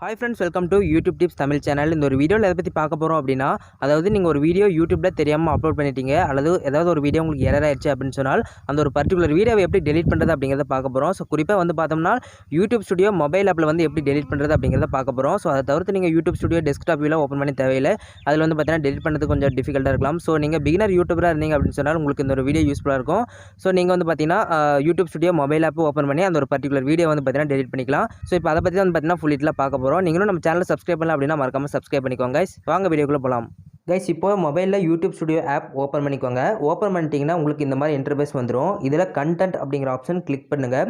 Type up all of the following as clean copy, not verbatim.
Hi friends, welcome to YouTube Tips Tamil channel. இந்த ஒரு வீடியோவில் எதை பற்றி பார்க்க போகிறோம் அப்படின்னா, அதாவது நீங்கள் ஒரு வீடியோ யூடியூப்பில் தெரியாமல் அப்லோட் பண்ணிட்டீங்க, அல்லது ஏதாவது ஒரு வீடியோ உங்களுக்கு எரர் ஆயிடுச்சு அப்படின்னு சொன்னால், அந்த ஒரு பர்டிகுலர் வீடியோவை எப்படி டெலிட் பண்ணுறது அப்படிங்கிறத பார்க்க போகிறோம். ஸோ குறிப்பாக வந்து பார்த்தோம்னா யூடியூப் ஸ்டுடியோ மொபைல் ஆப்பில் வந்து எப்படி டெலிட் பண்ணுறது அப்படிங்கிறத பார்க்க போகிறோம். ஸோ அதை தவிர்த்து நீங்கள் யூடியூப் ஸ்டுடியோ டெஸ்க்டாப் வியூவில் ஓப்பன் பண்ணி தேவையில்லை. அதில் வந்து பார்த்தீங்கன்னா டெலிட் பண்ணுறது கொஞ்சம் டிஃபிகல்ட்டாக இருக்கலாம். ஸோ நீங்கள் பிகினர் யூடியூபராக இருந்தீங்க அப்படின்னு சொன்னால் உங்களுக்கு இந்த ஒரு வீடியோ யூஸ்ஃபுல்லாக இருக்கும். ஸோ நீங்கள் வந்து பார்த்தீங்கன்னா YouTube studio mobile app open பண்ணி அந்த ஒரு பர்டிகுலர் வீடியோ வந்து பார்த்தீங்கன்னா டெலிட் பண்ணிக்கலாம். ஸோ இப்போ அதை பற்றி வந்து பார்த்தீங்கன்னா ஃபுல் டீட்டெயிலாக பார்க்க போகிறோம். நீங்களும் நம்ம சேனல் சப்ஸ்கிரைப் பண்ணலாம் அப்படின்னா மறக்காம சப்ஸ்கிரைப் பண்ணிக்கோங்க கைஸ். வாங்க வீடியோக்குள்ள போகலாம். கைஸ், இப்போ மொபைலில் யூடியூப் ஸ்டுடியோ ஆப் ஓப்பன் பண்ணிக்கோங்க. ஓப்பன் பண்ணிட்டீங்கன்னா உங்களுக்கு இந்த மாதிரி இன்டர்ஃபேஸ் வந்துடும். இதில் கண்டென்ட் அப்படிங்கிற ஆப்ஷன் கிளிக் பண்ணுங்கள்.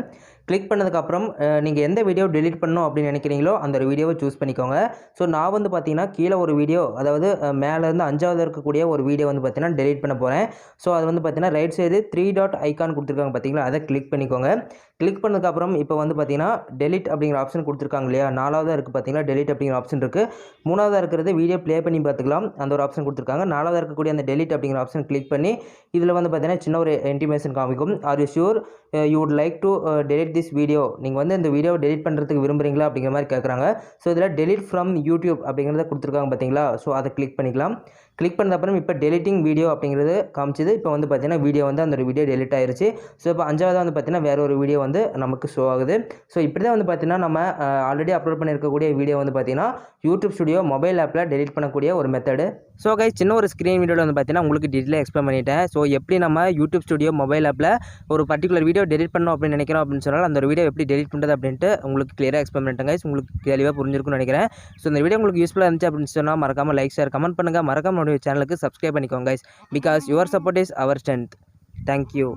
கிளிக் பண்ணதுக்கப்புறம் நீங்கள் எந்த வீடியோ டெலிட் பண்ணணும் அப்படின்னு நினைக்கிறீங்களோ அந்த ஒரு வீடியோவை சூஸ் பண்ணிக்கோங்க. ஸோ நான் வந்து பார்த்தீங்கன்னா கீழே ஒரு வீடியோ, அதாவது மேலேருந்து 5வது இருக்கக்கூடிய ஒரு வீடியோ வந்து பார்த்தீங்கன்னா டெலிட் பண்ண போகிறேன். ஸோ அது வந்து பார்த்தீங்கன்னா ரைட் சைடு 3 டாட் ஐக்கான் கொடுத்துருக்காங்க பார்த்தீங்களா, அதை கிளிக் பண்ணிக்கோங்க. கிளிக் பண்ணதுக்கப்புறம் இப்போ வந்து பார்த்தீங்கன்னா டெலிட் அப்படிங்கிற ஆப்ஷன் கொடுத்துருக்காங்க இல்லையா, 4வதாக இருக்குது பார்த்தீங்களா டெலிட் அப்படிங்கிற ஆப்ஷன் இருக்குது. 3வதாக இருக்கிறது வீடியோ ப்ளே பண்ணி பார்த்துக்கலாம், அந்த ஒரு ஆப்ஷன் கொடுத்துருக்காங்க. 4வதாக இருக்கக்கூடிய அந்த டெலிட் அப்படிங்கிற ஆப்ஷன் கிளிக் பண்ணி இதில் வந்து பார்த்தீங்கன்னா சின்ன ஒரு இன்டிமேஷன் காமிக்கும். Are you sure you would like to delete this video, நீங்கள் வந்து இந்த வீடியோவை டெலிட் பண்ணுறதுக்கு விரும்புகிறீங்களா அப்படிங்கிற மாதிரி கேட்குறாங்க. ஸோ இதில் டெலிட் ஃப்ரம் யூடியூப் அப்படிங்கிறத கொடுத்துருக்காங்க பார்த்தீங்களா, ஸோ அதை கிளிக் பண்ணிக்கலாம். கிளிக் பண்ண அப்புறம் இப்போ டெலிட்டிங் வீடியோ அப்படிங்கிறது காமிச்சிது. இப்போ வந்து பார்த்தீங்கன்னா வீடியோ வந்து அந்த ஒரு வீடியோ டெலிட் ஆயிருச்சு. ஸோ இப்போ 5வதாக வந்து பார்த்தீங்கன்னா வேறு ஒரு வீடியோ வந்து நமக்கு ஷோ ஆகுது. ஸோ இப்படி தான் வந்து பார்த்தீங்கன்னா நம்ம ஆல்ரெடி அப்லோட் பண்ணியிருக்கக்கூடிய வீடியோ வந்து பார்த்தீங்கன்னா யூடியூப் ஸ்டுடியோ மொபைல் ஆப்பில் டெலிட் பண்ணக்கூடிய ஒரு மெத்தடு. ஸோ கைஸ், சின்ன ஒரு ஸ்க்ரீன் வீடியோவில் வந்து பார்த்தீங்கன்னா உங்களுக்கு டீட்டெயிலாக எக்ஸ்பிளைன் பண்ணிட்டேன். ஸோ எப்படி நம்ம யூடியூப் ஸ்டுடியோ மொபைல் ஆப்பில் ஒரு பர்டிகுலர் வீடியோ டெலிட் பண்ணணும் அப்படின்னு நினைக்கிறோம் அப்படின்னு சொன்னால் அந்த ஒரு வீடியோ எப்படி டெலிட் பண்ணுறது அப்படின்ட்டு உங்களுக்கு கிளியராக எக்ஸ்பிளைன் பண்ணிட்டேன் கைஸ். உங்களுக்கு தெளிவாக புரிஞ்சிருக்கும்னு நினைக்கிறேன். ஸோ இந்த வீடியோ உங்களுக்கு யூஸ்ஃபுல்லாக இருந்துச்சு அப்படின்னு சொன்னால் மறக்காமல் லைக், ஷேர், கமெண்ட் பண்ணுங்கள். மறக்காம நம்மளுடைய சேனலுக்கு சப்ஸ்கிரைப் பண்ணிக்கோங்க guys. Because your support is our strength. Thank you.